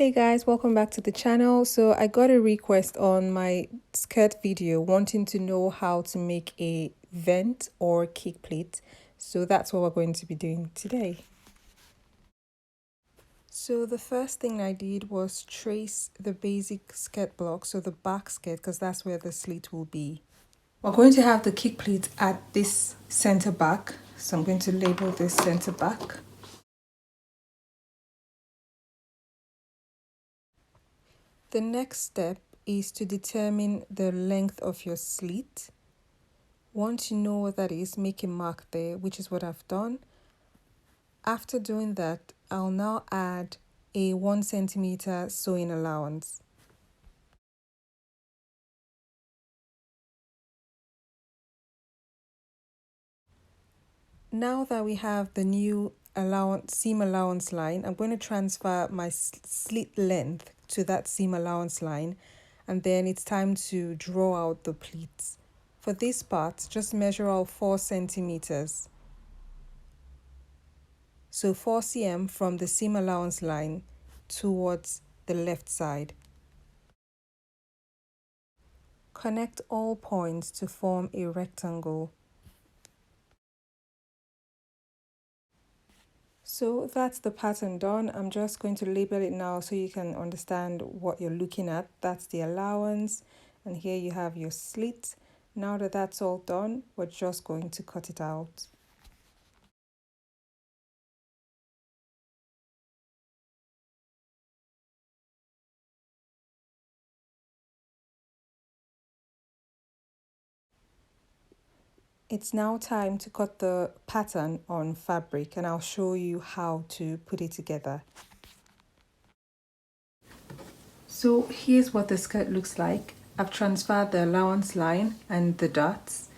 Hey guys, welcome back to the channel. So I got a request on my skirt video wanting to know how to make a vent or kick pleat. So that's what we're going to be doing today. So the first thing I did was trace the basic skirt block, so the back skirt, because that's where the slit will be. We're going to have the kick pleat at this center back. So I'm going to label this center back. The next step is to determine the length of your slit. Once you know what that is, make a mark there, which is what I've done. After doing that, I'll now add a 1 centimeter sewing allowance. Now that we have the new seam allowance line, I'm going to transfer my slit length to that seam allowance line, and then it's time to draw out the pleats. For this part, just measure out 4 centimeters. So 4 cm from the seam allowance line towards the left side. Connect all points to form a rectangle. So that's the pattern done. I'm just going to label it now so you can understand what you're looking at. That's the allowance, and here you have your slit. Now that that's all done, we're just going to cut it out. It's now time to cut the pattern on fabric, and I'll show you how to put it together. So here's what the skirt looks like. I've transferred the allowance line and the dots.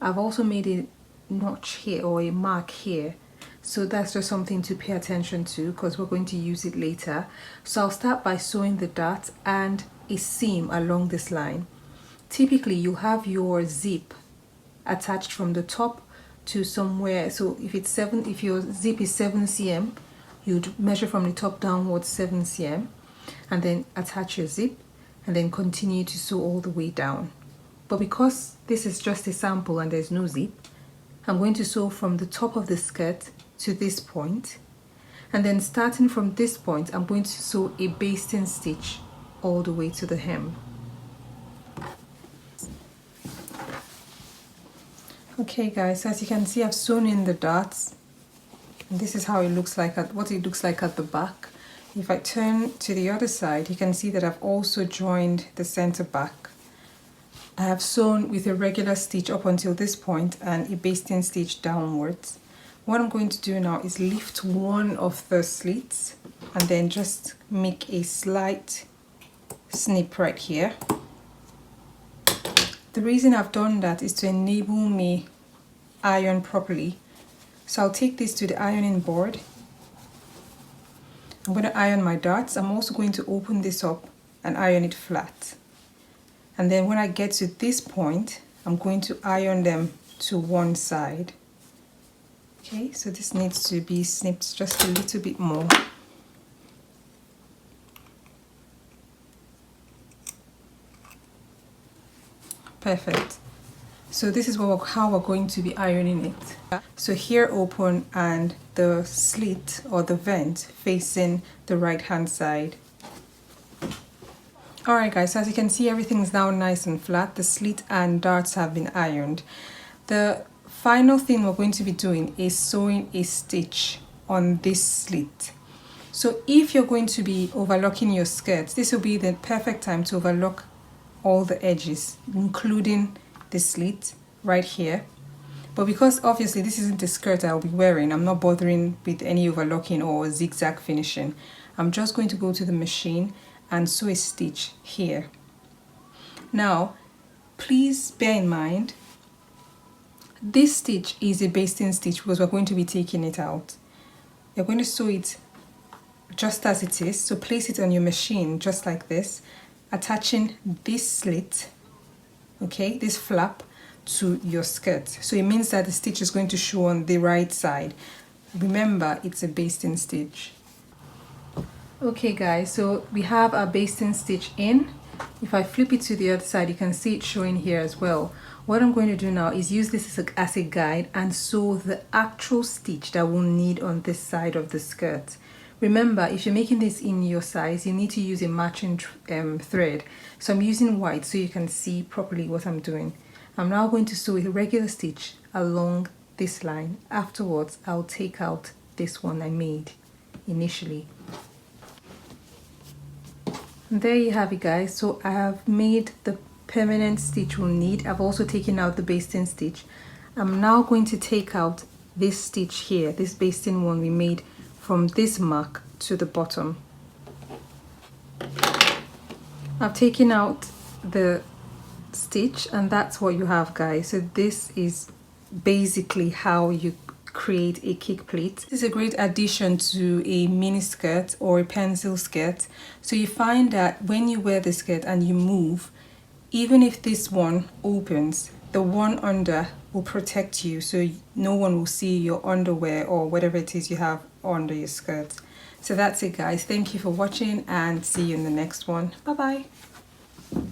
I've also made a notch here or a mark here. So that's just something to pay attention to because we're going to use it later. So I'll start by sewing the dots and a seam along this line. Typically you'll have your zip attached from the top to somewhere. So if your zip is 7 cm, you'd measure from the top downwards 7 cm. And then attach your zip and then continue to sew all the way down. But because this is just a sample and there's no zip, I'm going to sew from the top of the skirt to this point, and then starting from this point I'm going to sew a basting stitch all the way to the hem. Okay guys, as you can see, I've sewn in the dots. And this is how it looks like at the back. If I turn to the other side, you can see that I've also joined the center back. I have sewn with a regular stitch up until this point and a basting stitch downwards. What I'm going to do now is lift one of the slits and then just make a slight snip right here. The reason I've done that is to enable me iron properly. So I'll take this to the ironing board. I'm going to iron my dots. I'm also going to open this up and iron it flat. And then when I get to this point, I'm going to iron them to one side. Okay, so this needs to be snipped just a little bit more. Perfect. So this is how we're going to be ironing it. So here open and the slit or the vent facing the right hand side. Alright guys, so as you can see, everything is now nice and flat. The slit and darts have been ironed. The final thing we're going to be doing is sewing a stitch on this slit. So if you're going to be overlocking your skirts, this will be the perfect time to overlock all the edges, including the slit right here. But because obviously this isn't the skirt I'll be wearing, I'm not bothering with any overlocking or zigzag finishing. I'm just going to go to the machine and sew a stitch here. Now please bear in mind this stitch is a basting stitch because we're going to be taking it out. You're going to sew it just as it is, so place it on your machine just like this, attaching this slit, okay, this flap to your skirt. So it means that the stitch is going to show on the right side. Remember, it's a basting stitch. Okay guys, so we have our basting stitch in. If I flip it to the other side, you can see it showing here as well. What I'm going to do now is use this as a guide and sew the actual stitch that we'll need on this side of the skirt. Remember, if you're making this in your size, you need to use a matching thread. So I'm using white so you can see properly what I'm doing. I'm now going to sew a regular stitch along this line. Afterwards, I'll take out this one I made initially. And there you have it guys. So I have made the permanent stitch we'll need. I've also taken out the basting stitch. I'm now going to take out this stitch here, this basting one we made from this mark to the bottom. I've taken out the stitch and that's what you have guys. So this is basically how you create a kick pleat. This is a great addition to a mini skirt or a pencil skirt. So you find that when you wear the skirt and you move, even if this one opens, the one under will protect you, so no one will see your underwear or whatever it is you have under your skirt. So that's it guys. Thank you for watching and see you in the next one. Bye bye.